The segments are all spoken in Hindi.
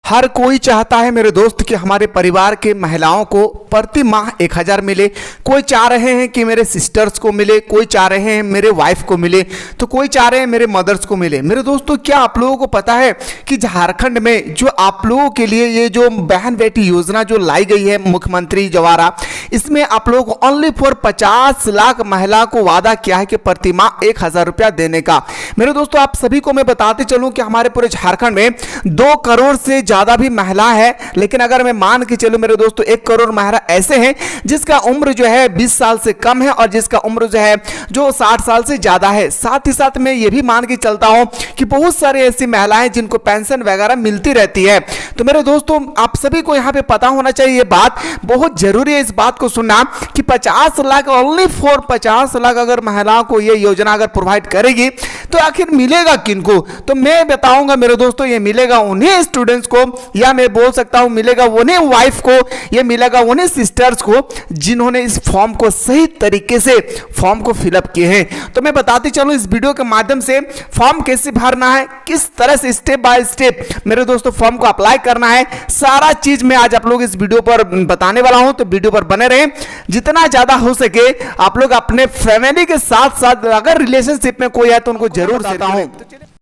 हर कोई चाहता है मेरे दोस्त कि हमारे परिवार के महिलाओं को प्रति माह 1000 मिले। कोई चाह रहे हैं कि मेरे सिस्टर्स को मिले, कोई चाह रहे हैं मेरे वाइफ को मिले, तो कोई चाह रहे हैं मेरे मदर्स को मिले। मेरे दोस्तों, क्या आप लोगों को पता है कि झारखंड में जो आप लोगों के लिए ये जो बहन बेटी योजना जो लाई गई है मुख्यमंत्री द्वारा, इसमें आप लोगों को ओनली फॉर 50 लाख महिला को वादा किया है कि प्रति माह 1000 रुपया देने का। मेरे दोस्तों, आप सभी को मैं बताते चलूं कि हमारे पूरे झारखंड में 2 करोड़ से ज्यादा भी महिला है, लेकिन अगर मैं मान के चलूं मेरे दोस्तों 1 करोड़ महिला ऐसे हैं जिसका उम्र जो है 20 साल से कम है और जिसका उम्र जो है जो 60 साल से ज्यादा है। साथ ही साथ मैं ये भी मान के चलता हूं कि बहुत सारी ऐसी महिलाएं जिनको पेंशन वगैरह मिलती रहती है। तो मेरे दोस्तों, आप सभी को यहां पे पता होना चाहिए, ये बात बहुत जरूरी है इस बात को सुनना कि 50 लाख ओनली फॉर 50 लाख अगर महिलाओं को ये योजना अगर प्रोवाइड करेगी तो आखिर मिलेगा किनको? तो मैं बताऊंगा मेरे दोस्तों, ये मिलेगा उन्हीं स्टूडेंट्स को, या मैं बोल सकता हूं मिलेगा उन्हीं वाइफ को, ये मिलेगा उन्हीं सिस्टर्स को जिन्होंने इस फॉर्म को सही तरीके से फॉर्म को फिलअप किए हैं। तो मैं बताते चलूं इस वीडियो के माध्यम से फॉर्म कैसे भरना है, किस तरह से स्टेप बाय स्टेप मेरे दोस्तों फॉर्म को अप्लाई करना है, सारा चीज मैं आज आप लोग इस वीडियो पर बताने वाला हूं। तो वीडियो पर बने रहें, जितना ज्यादा हो सके आप लोग अपने फैमिली के साथ साथ अगर रिलेशनशिप में कोई है तो उनको जरूर देता हूं।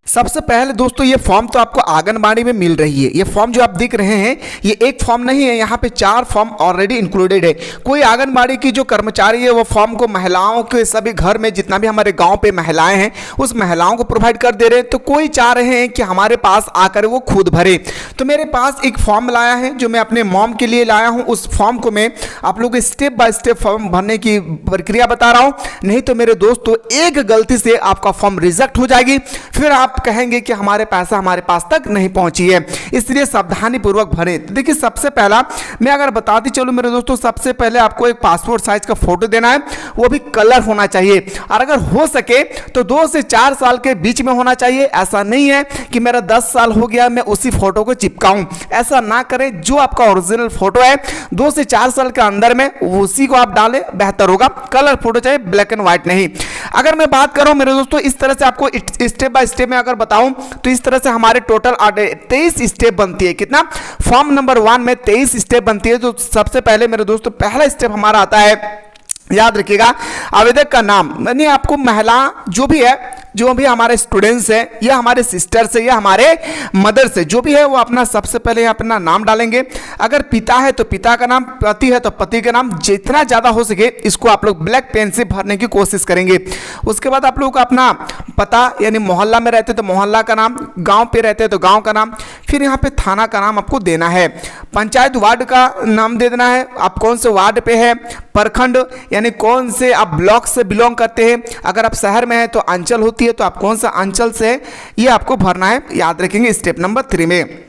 सबसे पहले दोस्तों, ये फॉर्म तो आपको आंगनबाड़ी में मिल रही है। ये फॉर्म जो आप देख रहे हैं ये एक फॉर्म नहीं है, यहाँ पे 4 फॉर्म ऑलरेडी इंक्लूडेड है। कोई आंगनबाड़ी की जो कर्मचारी है वो फॉर्म को महिलाओं के सभी घर में जितना भी हमारे गांव पे महिलाएं हैं उस महिलाओं को प्रोवाइड कर दे रहे हैं। तो कोई चाह रहे हैं कि हमारे पास आकर वो खुद भरे। तो मेरे पास एक फॉर्म लाया है जो मैं अपने मॉम के लिए लाया हूँ। उस फॉर्म को मैं आप लोग स्टेप बाय स्टेप फॉर्म भरने की प्रक्रिया बता रहा हूँ, नहीं तो मेरे दोस्तों एक गलती से आपका फॉर्म रिजेक्ट हो जाएगी, फिर आप कहेंगे कि हमारे पैसा हमारे पास तक नहीं पहुंची है। इसलिए सावधानी पूर्वक भरें। तो देखिए, सबसे पहला मैं अगर बताती चलूं मेरे दोस्तों, सबसे पहले आपको एक पासपोर्ट साइज का फोटो देना है, वो भी कलर होना चाहिए, और अगर हो सके तो 2 से 4 साल के बीच में होना चाहिए। ऐसा नहीं है कि मेरा 10 साल हो गया मैं उसी फोटो को चिपकाऊं, ऐसा ना करें। जो आपका ओरिजिनल फोटो है 2 से 4 साल के अंदर में उसी को आप डालें, बेहतर होगा। कलर फोटो चाहिए, ब्लैक एंड व्हाइट नहीं। अगर मैं बात करूं मेरे दोस्तों, इस तरह से आपको स्टेप बाय स्टेप में अगर बताऊं तो इस तरह से हमारे टोटल 23 स्टेप बनती है। कितना? फॉर्म नंबर 1 में 23 स्टेप बनती है। तो सबसे पहले मेरे दोस्तों पहला स्टेप हमारा आता है, याद रखिएगा, आवेदक का नाम। यानी आपको महिला जो भी है, जो भी हमारे स्टूडेंट्स हैं या हमारे सिस्टर्स है या हमारे मदर से जो भी है, वो अपना सबसे पहले अपना नाम डालेंगे। अगर पिता है तो पिता का नाम, पति है तो पति का नाम। जितना ज़्यादा हो सके इसको आप लोग ब्लैक पेन से भरने की कोशिश करेंगे। उसके बाद आप लोग का अपना पता, यानी मोहल्ला में रहते तो मोहल्ला का नाम, गाँव पे रहते तो गाँव का नाम, फिर यहाँ पे थाना का नाम आपको देना है। पंचायत वार्ड का नाम दे देना है, आप कौन से वार्ड पे है। प्रखंड यानी कौन से आप ब्लॉक से बिलोंग करते हैं। अगर आप शहर में हैं तो अंचल होती है, तो आप कौन सा अंचल से है ये आपको भरना है। याद रखेंगे स्टेप नंबर 3 में।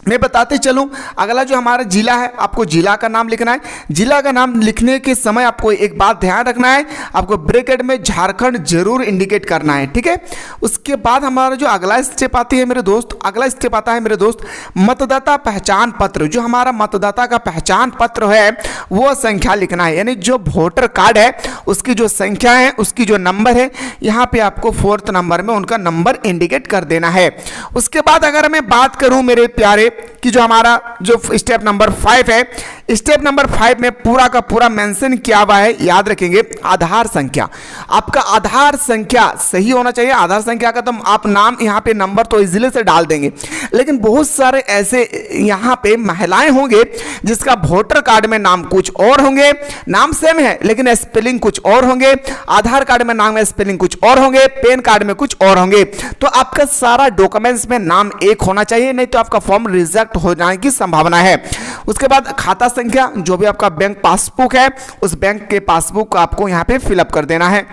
मैं बताते चलूं, अगला जो हमारा जिला है, आपको जिला का नाम लिखना है। जिला का नाम लिखने के समय आपको एक बात ध्यान रखना है, आपको ब्रैकेट में झारखंड जरूर इंडिकेट करना है, ठीक है। उसके बाद हमारा जो अगला स्टेप आती है मेरे दोस्त, अगला स्टेप आता है मेरे दोस्त मतदाता पहचान पत्र। जो हमारा मतदाता का पहचान पत्र है वो संख्या लिखना है, यानी जो वोटर कार्ड है उसकी जो संख्या है, उसकी जो नंबर है, यहाँ पे आपको 4th नंबर में उनका नंबर इंडिकेट कर देना है। उसके बाद अगर मैं बात करूँ मेरे प्यारे कि जो हमारा जो स्टेप नंबर 5 है, स्टेप नंबर 5 में पूरा का पूरा मेंशन किया हुआ है, याद रखेंगे, आधार संख्या। आपका आधार संख्या सही होना चाहिए। आधार संख्या का तो आप नाम यहाँ पे नंबर तो इजीली से डाल देंगे, लेकिन बहुत सारे ऐसे यहाँ पे महिलाएं होंगे जिसका वोटर कार्ड में नाम कुछ और होंगे, नाम सेम है लेकिन स्पेलिंग कुछ और होंगे, आधार कार्ड में नाम स्पेलिंग कुछ और होंगे, पैन कार्ड में कुछ और होंगे। तो आपका सारा डॉक्यूमेंट्स में नाम एक होना चाहिए, नहीं तो आपका फॉर्म रिजेक्ट हो जाने की संभावना है। उसके बाद खाता संख्या, जो भी आपका बैंक पासबुक है उस बैंक के पासबुक को आपको यहाँ पे फिलअप कर देना है।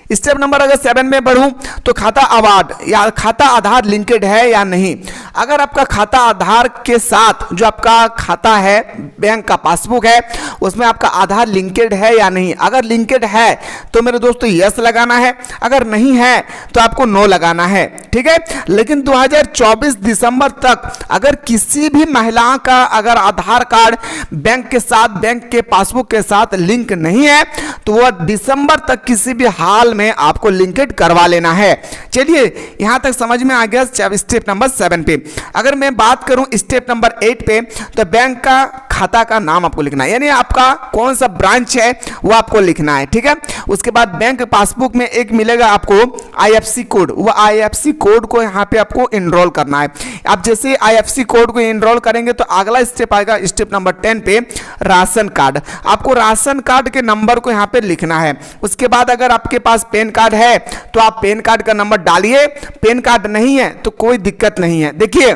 स्टेप नंबर अगर 7 में बढ़ूं तो खाता अवार्ड या खाता आधार लिंकेड है या नहीं। अगर आपका खाता आधार के साथ जो आपका खाता है, बैंक का पासबुक है, उसमें आपका आधार लिंकेड है या नहीं। अगर लिंकेड है तो मेरे दोस्तों यस लगाना है, अगर नहीं है तो आपको नो लगाना है, ठीक है। लेकिन 2024 दिसंबर तक अगर किसी भी महिला का अगर आधार कार्ड बैंक के साथ, बैंक के पासबुक के साथ लिंक नहीं है तो वह दिसंबर तक किसी भी हाल में आपको लिंकेड करवा लेना है। चलिए यहां तक समझ में आ गया स्टेप नंबर 7 पे। अगर मैं बात करूं स्टेप नंबर 8 पे, तो बैंक का खाता का नाम आपको लिखना है, यानी आपका कौन सा ब्रांच है वो आपको लिखना है, ठीक है। उसके बाद बैंक पासबुक में एक मिलेगा आपको IFSC कोड, वो IFSC कोड को यहाँ पे आपको इनरोल करना है। आप जैसे IFSC कोड को इनरोल करेंगे तो अगला स्टेप आएगा स्टेप नंबर 10 पे, राशन कार्ड। आपको राशन कार्ड के नंबर को यहाँ पे लिखना है। उसके बाद अगर आपके पास पैन कार्ड है तो आप पैन कार्ड का नंबर डालिए, पैन कार्ड नहीं है तो कोई दिक्कत नहीं है। देखिए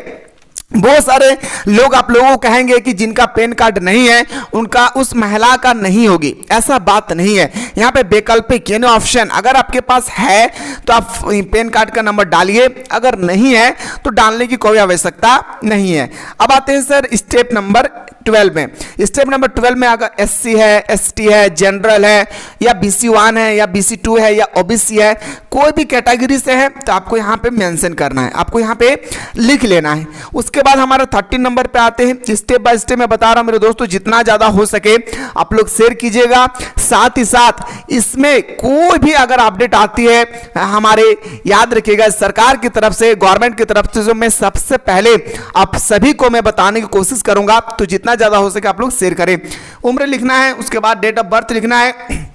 बहुत सारे लोग आप लोगों को कहेंगे कि जिनका पैन कार्ड नहीं है उनका उस महिला का नहीं होगी, ऐसा बात नहीं है। यहाँ पे वैकल्पिक यानी ऑप्शन, अगर आपके पास है तो आप पैन कार्ड का नंबर डालिए, अगर नहीं है तो डालने की कोई आवश्यकता नहीं है। अब आते हैं सर स्टेप नंबर 12 में। स्टेप नंबर 12 में अगर SC है, ST है, जनरल है, या BC1 है, या BC2 है, या OBC है, कोई भी कैटेगरी से है तो आपको यहाँ पे मेंशन करना है, आपको यहाँ पे लिख लेना है। उसके बाद हमारा 13 नंबर पे आते हैं। स्टेप बाय स्टेप मैं बता रहा हूं मेरे दोस्तों, जितना ज्यादा हो सके आप लोग शेयर कीजिएगा। साथ ही साथ इसमें कोई भी अगर अपडेट आती है हमारे, याद रखिएगा सरकार की तरफ से, गवर्नमेंट की तरफ से, जो मैं सबसे पहले आप सभी को मैं बताने की कोशिश करूंगा, तो जितना ज्यादा हो सके आप लोग शेयर करें। उम्र लिखना है, उसके बाद डेट ऑफ बर्थ लिखना है।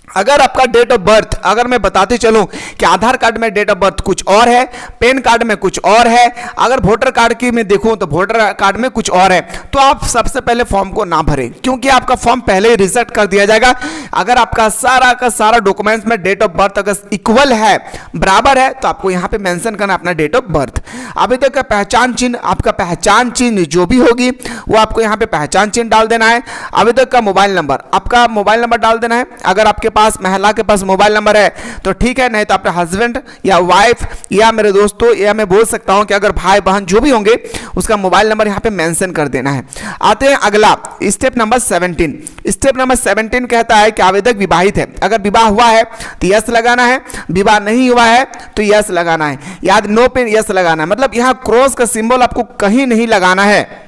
अगर आपका डेट ऑफ बर्थ, अगर मैं बताते चलूं कि आधार कार्ड में डेट ऑफ बर्थ कुछ और है, पैन कार्ड में कुछ और है, अगर वोटर कार्ड की मैं देखूं तो वोटर कार्ड में कुछ और है, तो आप सबसे पहले फॉर्म को ना भरें, क्योंकि आपका फॉर्म पहले ही रिजेक्ट कर दिया जाएगा। अगर आपका सारा का सारा डॉक्यूमेंट्स में डेट ऑफ बर्थ अगर इक्वल है, बराबर है, तो आपको यहाँ पे मेंशन करना अपना डेट ऑफ बर्थ। आवेदक का पहचान चिन्ह, आपका पहचान चिन्ह जो भी होगी वो आपको यहाँ पे पहचान चिन्ह डाल देना है। आवेदक का मोबाइल नंबर, आपका मोबाइल नंबर डाल देना है। अगर आपके पास महिला के पास मोबाइल नंबर है तो ठीक है, नहीं तो अपने हस्बैंड या वाइफ, या मेरे दोस्तों, या मैं बोल सकता हूं कि अगर भाई बहन जो भी होंगे उसका मोबाइल नंबर यहां पे मेंशन कर देना है। आते हैं अगला स्टेप नंबर 17। स्टेप नंबर 17 कहता है कि आवेदक विवाहित है, अगर विवाह हुआ है तो यस लगाना है, विवाह नहीं हुआ है तो यस लगाना है। याद, नो पे यस लगाना है, मतलब यहां क्रॉस का सिंबल आपको कहीं नहीं लगाना है।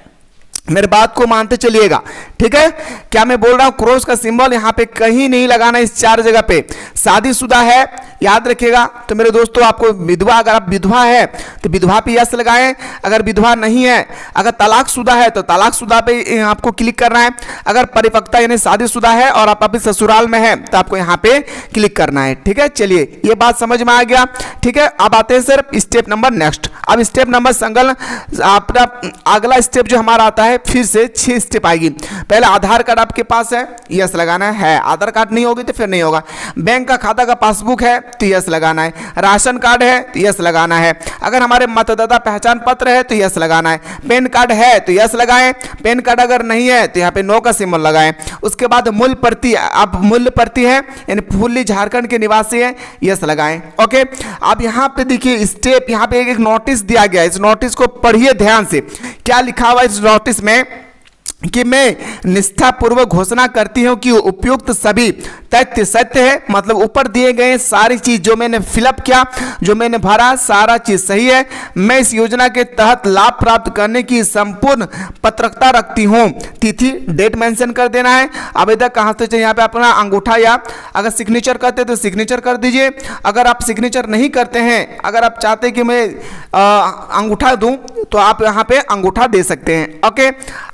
मेरे बात को मानते चलिएगा, ठीक है। क्या मैं बोल रहा हूं, क्रॉस का सिंबल यहां पे कहीं नहीं लगाना, इस 4 जगह पे। शादीशुदा है, याद रखिएगा, तो मेरे दोस्तों आपको विधवा, अगर आप विधवा है तो विधवा पे यस लगाएं। अगर विधवा नहीं है, अगर तलाकशुदा है तो तलाकशुदा पे आपको क्लिक करना है। अगर परिपक्वता यानी शादीशुदा है और आप अभी ससुराल में है तो आपको यहाँ पे क्लिक करना है, ठीक है। चलिए ये बात समझ में आ गया, ठीक है। अब आते हैं सर स्टेप नंबर नेक्स्ट। अब स्टेप नंबर संगल, अपना अगला स्टेप जो हमारा आता है फिर से 6 स्टेप आएगी। पहले आधार कार्ड आपके पास है, यस लगाना है। आधार कार्ड नहीं होगी तो फिर नहीं होगा। बैंक का खाता का पासबुक है तो यस लगाना है। राशन कार्ड है तो यस लगाना है। अगर हमारे मतदाता पहचान पत्र है तो यस लगाना है। पैन कार्ड है तो यस लगाएं। पैन कार्ड अगर नहीं है तो यहाँ पे नो का सिंबल लगाएं। उसके बाद मूल प्रति, आप मूल प्रति है यानी फुल्ली झारखंड के निवासी है, यस लगाएं। ओके, अब यहाँ पे देखिए स्टेप, यहाँ पे एक नोटिस दिया गया है, इस नोटिस को पढ़िए ध्यान से। क्या लिखा हुआ इस नोटिस में कि मैं निष्ठापूर्वक घोषणा करती हूं कि उपयुक्त सभी तथ्य सत्य है, मतलब ऊपर दिए गए सारी चीज जो मैंने फिलअप किया, जो मैंने भरा, सारा चीज सही है। मैं इस योजना के तहत लाभ प्राप्त करने की संपूर्ण पात्रता रखती हूं। तिथि डेट मेंशन कर देना है। आवेदक कहां से चाहिए, यहाँ पे अपना अंगूठा, या अगर सिग्नेचर करते तो सिग्नेचर कर दीजिए। अगर आप सिग्नेचर नहीं करते हैं, अगर आप चाहते कि मैं अंगूठा दूं तो आप यहाँ पे अंगूठा दे सकते हैं। ओके,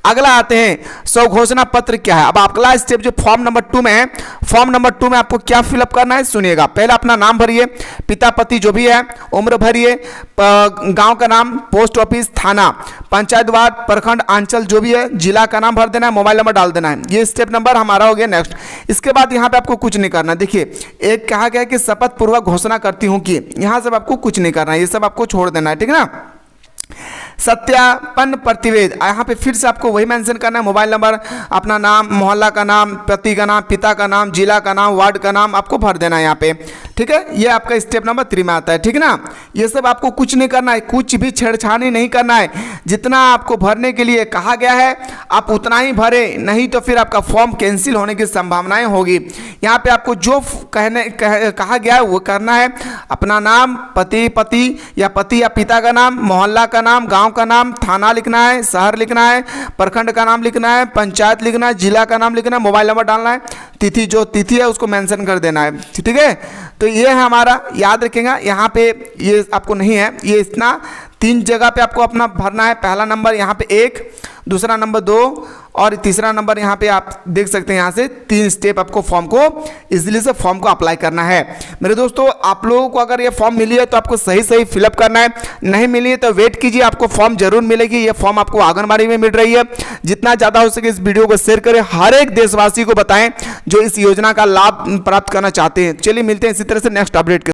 अगला आते हैं स्वघोषणा पत्र क्या है। अब अगला स्टेप जो फॉर्म नंबर 2 में है, फॉर्म नंबर 2 में आपको क्या फिलअप करना है सुनिएगा। पहले अपना नाम भरिए, पिता पति जो भी है, उम्र भरिए, गांव का नाम, पोस्ट ऑफिस, थाना, पंचायत वार्ड, प्रखंड, अंचल जो भी है, जिला का नाम भर देना है, मोबाइल नंबर डाल देना है। ये स्टेप नंबर हमारा हो गया नेक्स्ट। इसके बाद यहाँ पे आपको कुछ नहीं करना। देखिए एक कहा गया कि शपथ पूर्वक घोषणा करती हूँ कि, यहाँ सब आपको कुछ नहीं करना है, ये सब आपको छोड़ देना है, ठीक है ना। सत्यापन प्रतिवेद, यहाँ पे फिर से आपको वही मेंशन करना है, मोबाइल नंबर, अपना नाम, मोहल्ला का नाम, पति का नाम, पिता का नाम, जिला का नाम, वार्ड का नाम आपको भर देना है यहाँ पे, ठीक है। ये आपका स्टेप नंबर 3 में आता है, ठीक है ना। ये सब आपको कुछ नहीं करना है, कुछ भी छेड़छाड़ी नहीं करना है। जितना आपको भरने के लिए कहा गया है आप उतना ही भरे, नहीं तो फिर आपका फॉर्म कैंसिल होने की संभावनाएं होगी। यहाँ पे आपको जो कहा गया है वो करना है। अपना नाम, पति या पिता का नाम, मोहल्ला का नाम, गांव का नाम, थाना लिखना है, शहर लिखना है, प्रखंड का नाम लिखना है, पंचायत लिखना है, जिला का नाम लिखना है, मोबाइल नंबर डालना है, तिथि, जो तिथि है उसको मेंशन कर देना है, ठीक है। तो ये है हमारा, याद रखेगा। यहाँ पे ये आपको नहीं है, ये इतना 3 जगह पे आपको अपना भरना है। पहला नंबर यहाँ पे 1, दूसरा नंबर 2 और तीसरा नंबर यहाँ पे आप देख सकते हैं। यहाँ से 3 स्टेप आपको फॉर्म को इजीली से फॉर्म को अप्लाई करना है। मेरे दोस्तों, आप लोगों को अगर ये फॉर्म मिली है तो आपको सही सही फिलअप करना है, नहीं मिली है तो वेट कीजिए, आपको फॉर्म जरूर मिलेगी। ये फॉर्म आपको आंगनबाड़ी में मिल रही है। जितना ज़्यादा हो सके इस वीडियो को शेयर करें, हर एक देशवासी को बताएं जो इस योजना का लाभ प्राप्त करना चाहते हैं। चलिए मिलते हैं इसी तरह से नेक्स्ट अपडेट के